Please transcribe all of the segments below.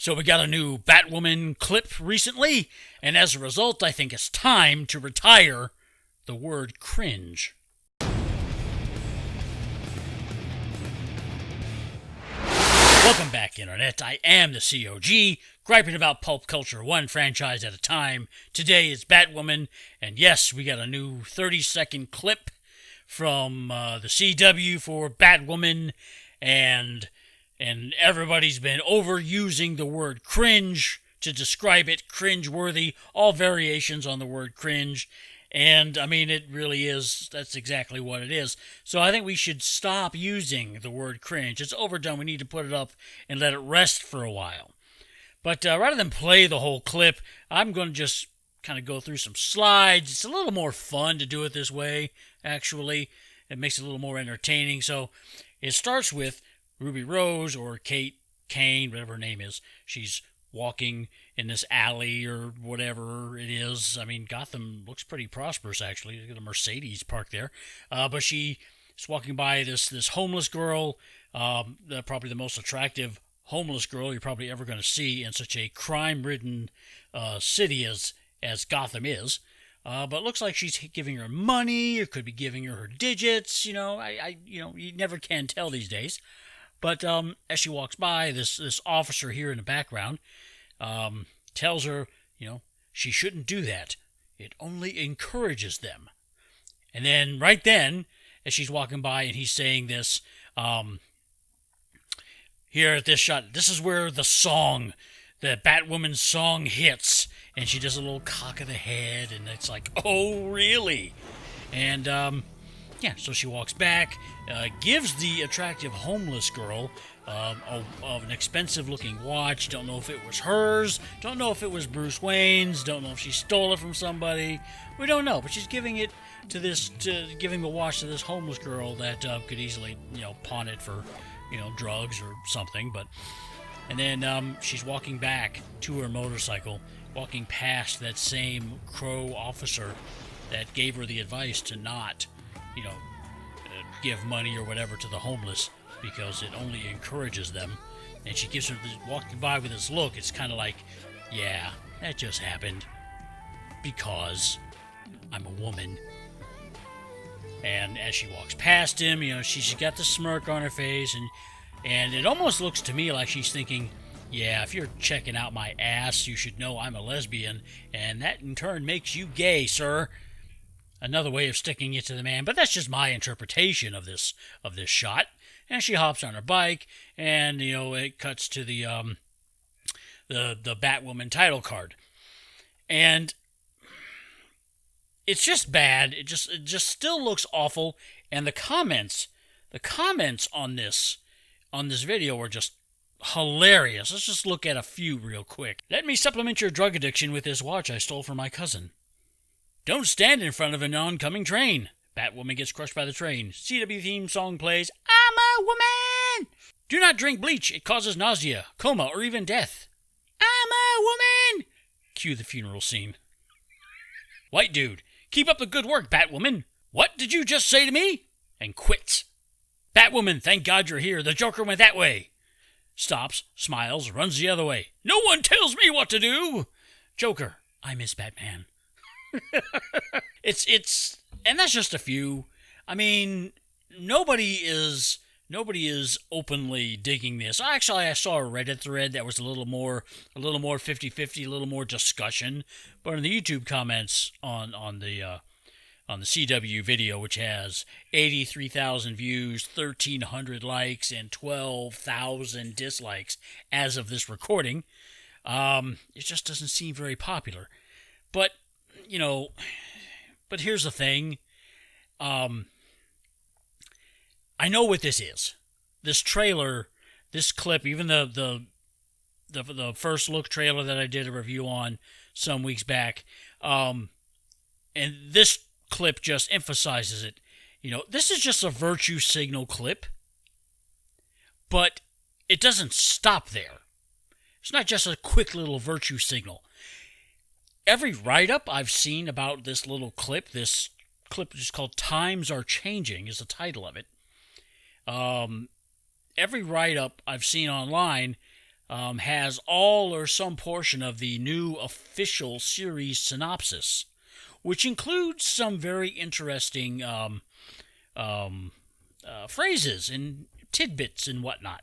So we got a new Batwoman clip recently, and as a result, I think it's time to retire the word cringe. Welcome back, Internet. I am the COG, griping about pulp culture one franchise at a time. Today is Batwoman, and yes, we got a new 30-second clip from the CW for Batwoman, and everybody's been overusing the word cringe to describe it, cringe-worthy, all variations on the word cringe. And, I mean, it really is, that's exactly what it is. So I think we should stop using the word cringe. It's overdone. We need to put it up and let it rest for a while. But rather than play the whole clip, I'm going to just kind of go through some slides. It's a little more fun to do it this way, actually. It makes it a little more entertaining. So it starts with Ruby Rose, or Kate Kane, whatever her name is. She's walking in this alley or whatever it is. I mean, Gotham looks pretty prosperous, actually. There's a Mercedes parked there. But she's walking by this homeless girl, probably the most attractive homeless girl you're probably ever going to see in such a crime-ridden city as Gotham is. But it looks like she's giving her money, or could be giving her digits. You know, you never can tell these days. But as she walks by, this officer here in the background tells her, she shouldn't do that. It only encourages them. And then, right then, as she's walking by and he's saying this, here at this shot, this is where the Batwoman song hits. And she does a little cock of the head, and it's like, oh, really? And, so she walks back, gives the attractive homeless girl an expensive-looking watch. Don't know if it was hers. Don't know if it was Bruce Wayne's. Don't know if she stole it from somebody. We don't know, but she's giving it giving the watch to this homeless girl that could easily, pawn it for, drugs or something. And then she's walking back to her motorcycle, walking past that same Crow officer that gave her the advice to not give money or whatever to the homeless because it only encourages them. And she gives her walking by with this look. It's kind of like, yeah, that just happened because I'm a woman. And as she walks past him, she's got the smirk on her face, and it almost looks to me like she's thinking, yeah, if you're checking out my ass, you should know I'm a lesbian, and that in turn makes you gay, sir. Another way of sticking it to the man, but that's just my interpretation of this shot. And she hops on her bike, and it cuts to the Batwoman title card, and it's just bad. It just still looks awful, and the comments on this video are just hilarious. Let's just look at a few real quick. Let me supplement your drug addiction with this watch I stole from my cousin. Don't stand in front of an oncoming train. Batwoman gets crushed by the train. CW theme song plays. I'm a woman! Do not drink bleach. It causes nausea, coma, or even death. I'm a woman! Cue the funeral scene. White dude. Keep up the good work, Batwoman. What did you just say to me? And quits. Batwoman, thank God you're here. The Joker went that way. Stops, smiles, runs the other way. No one tells me what to do. Joker, I miss Batman. And that's just a few. I mean, nobody is openly digging this. Actually, I saw a Reddit thread that was a little more 50-50, a little more discussion. But in the YouTube comments on the CW video, which has 83,000 views, 1,300 likes, and 12,000 dislikes as of this recording, it just doesn't seem very popular. But but here's the thing. I know what this is. This trailer, this clip, even the first look trailer that I did a review on some weeks back, and this clip just emphasizes it. This is just a virtue signal clip, but it doesn't stop there. It's not just a quick little virtue signal. Every write-up I've seen about this little clip, this clip is called Times Are Changing, is the title of it. Every write-up I've seen online has all or some portion of the new official series synopsis, which includes some very interesting phrases and tidbits and whatnot.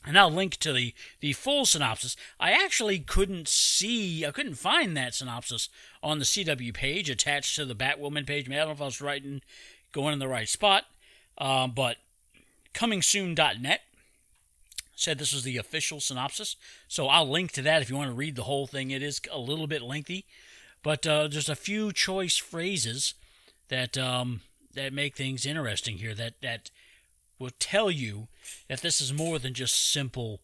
And I'll link to the full synopsis. I actually couldn't find that synopsis on the CW page attached to the Batwoman page. I don't know if I was going in the right spot, but comingsoon.net said this was the official synopsis. So I'll link to that if you want to read the whole thing. It is a little bit lengthy, but there's a few choice phrases that make things interesting here that will tell you that this is more than just simple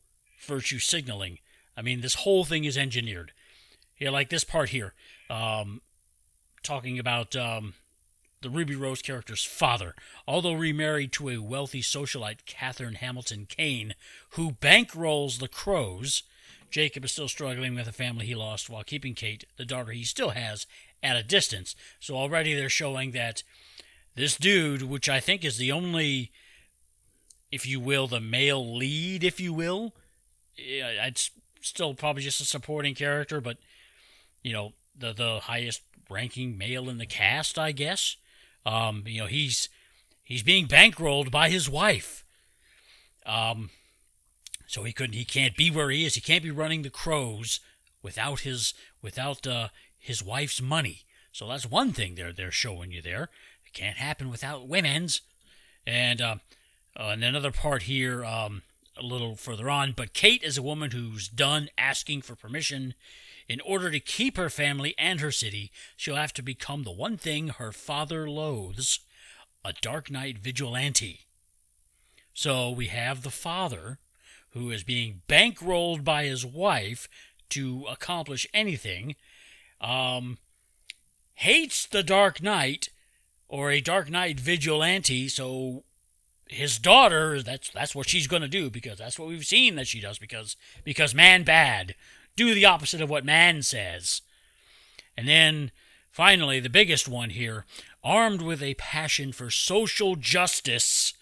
virtue signaling. I mean, this whole thing is engineered. Here, like this part here, talking about the Ruby Rose character's father. Although remarried to a wealthy socialite, Catherine Hamilton Kane, who bankrolls the Crows, Jacob is still struggling with the family he lost while keeping Kate, the daughter he still has, at a distance. So already they're showing that this dude, which I think is the only, if you will, the male lead, if you will, it's still probably just a supporting character, but, you know, the highest ranking male in the cast, I guess. You know, he's being bankrolled by his wife. So he can't be where he is. He can't be running the Crows without his wife's money. So that's one thing they're showing you there. It can't happen without women's. And another part here, a little further on, but Kate is a woman who's done asking for permission. In order to keep her family and her city, she'll have to become the one thing her father loathes, a Dark Knight vigilante. So we have the father, who is being bankrolled by his wife to accomplish anything, hates the Dark Knight, or a Dark Knight vigilante, so his daughter, that's what she's going to do, because that's what we've seen that she does, because man bad. Do the opposite of what man says. And then, finally, the biggest one here, armed with a passion for social justice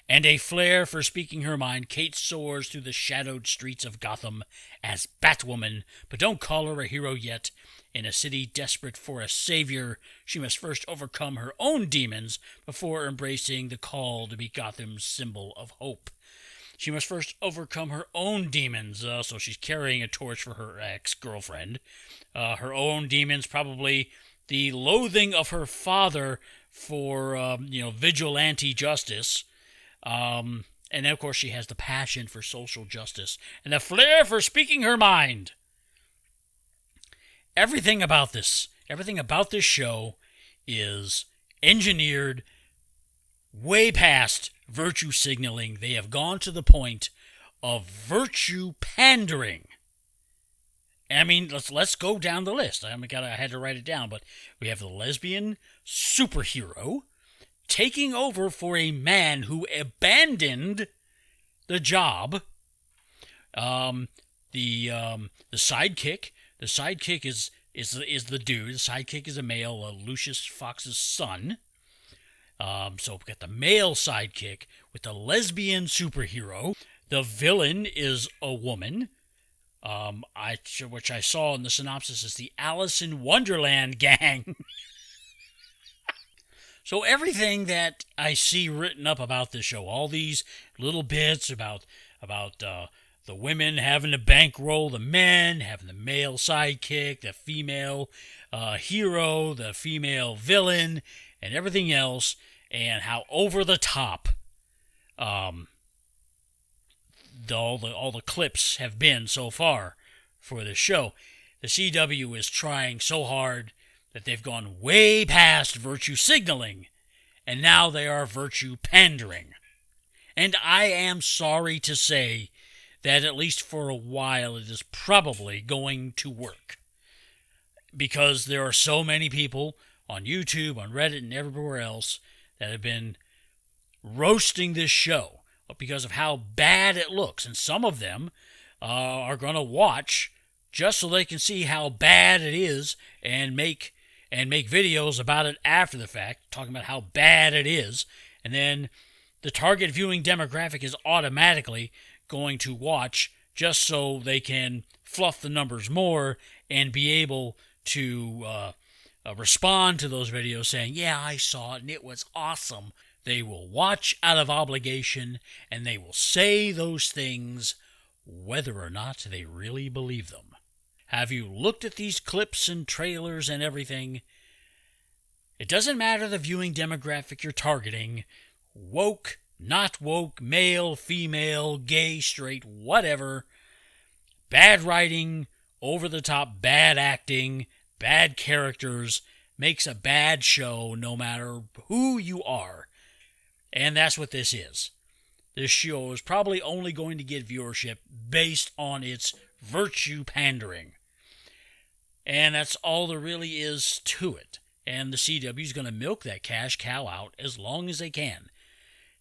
and a flair for speaking her mind, Kate soars through the shadowed streets of Gotham as Batwoman, but don't call her a hero yet. In a city desperate for a savior, she must first overcome her own demons before embracing the call to be Gotham's symbol of hope. She must first overcome her own demons, so she's carrying a torch for her ex-girlfriend. Her own demons, probably the loathing of her father for, vigilante justice. And then, of course, she has the passion for social justice and the flair for speaking her mind. Everything about this show is engineered way past virtue signaling. They have gone to the point of virtue pandering. I mean, let's go down the list. I had to write it down, but we have the lesbian superhero taking over for a man who abandoned the job. The sidekick. The sidekick is the dude. The sidekick is a male, Lucius Fox's son. So we've got the male sidekick with the lesbian superhero. The villain is a woman, which I saw in the synopsis is the Alice in Wonderland gang. So everything that I see written up about this show, all these little bits about the women having to bankroll the men, having the male sidekick, the female hero, the female villain, and everything else, and how over the top all the clips have been so far for this show. The CW is trying so hard that they've gone way past virtue signaling, and now they are virtue pandering. And I am sorry to say that at least for a while it is probably going to work. Because there are so many people on YouTube, on Reddit, and everywhere else that have been roasting this show because of how bad it looks. And some of them are going to watch just so they can see how bad it is and make videos about it after the fact, talking about how bad it is. And then the target viewing demographic is automatically going to watch just so they can fluff the numbers more and be able to respond to those videos saying, yeah, I saw it and it was awesome. They will watch out of obligation and they will say those things whether or not they really believe them. Have you looked at these clips and trailers and everything? It doesn't matter the viewing demographic you're targeting. Woke, not woke, male, female, gay, straight, whatever. Bad writing, over the top, bad acting, bad characters makes a bad show no matter who you are. And that's what this is. This show is probably only going to get viewership based on its virtue pandering. And that's all there really is to it. And the CW is going to milk that cash cow out as long as they can.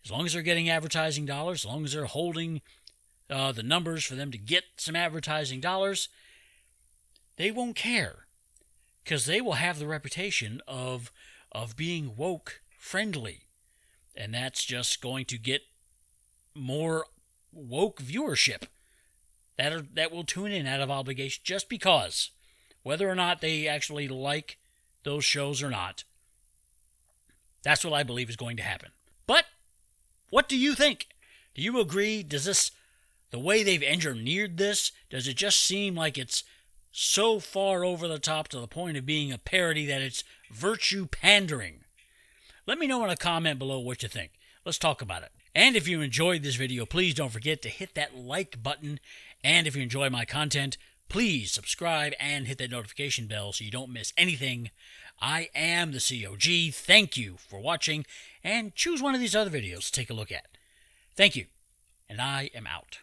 As long as they're getting advertising dollars, as long as they're holding the numbers for them to get some advertising dollars, they won't care. Because they will have the reputation of being woke friendly. And that's just going to get more woke viewership that will tune in out of obligation just because. Whether or not they actually like those shows or not. That's what I believe is going to happen. But what do you think? Do you agree? Does this, the way they've engineered this, does it just seem like it's so far over the top to the point of being a parody that it's virtue pandering? Let me know in a comment below what you think. Let's talk about it. And if you enjoyed this video, please don't forget to hit that like button. And if you enjoy my content, please subscribe and hit that notification bell so you don't miss anything. I am the COG. Thank you for watching, and choose one of these other videos to take a look at. Thank you, and I am out.